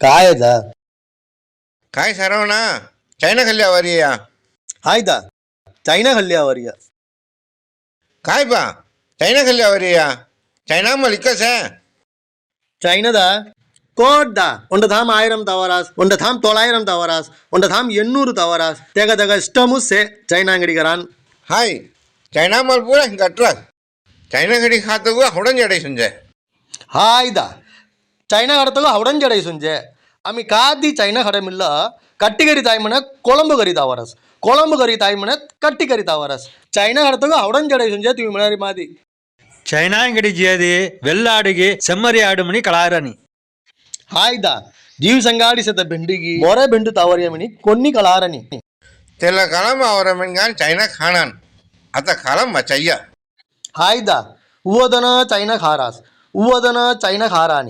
काय दा काय सरवणा चायना खाल्ल्यावर या हाय दा चायना खाल्ल्यावर या काय बा चायना खाल्ल्यावर या चायना मलिकस आहे சைனதா கோட்டா ஒண்ட தாம் 1000 தவறாஸ் ஒண்ட தாம் 900 தவறாஸ் ஒண்ட தாம் 800 தவறாஸ் தேக தேக இஷ்டமு சே சைனா ಅಂಗಡಿಗರಾನ್ हाय चायना माल पूरा गटरा चायना घडी खातो गो हवडन जडे संजय हाय दा சைனா கடத்தல அவடன் ஜடை சுஞ்சே அம்மி காதி சைனா கடமில்ல கட்டிகரி தாய்மன கொழம்பு கறி தவறாஸ் கொழம்பு கறி தாய்மன கட்டிகரி தவறாஸ் சைனா கடத்தல அவடன் ஜடை சுஞ்சே தூ முன்னாடி மாதி చైనా అంగడి జియది వెల్లాడిగి సెమ్మరి ఆడుమని కళారని हाय दा जीव संगाडी सत बेंडिगी मोरे बेंडू तावरियमनी कोन्नी कलारनी त्याला काळम आवरमेन गान चायना खाणान आता काळम मचయ్య हाय दा उवदन चायना खारास उवदन चायना खारानी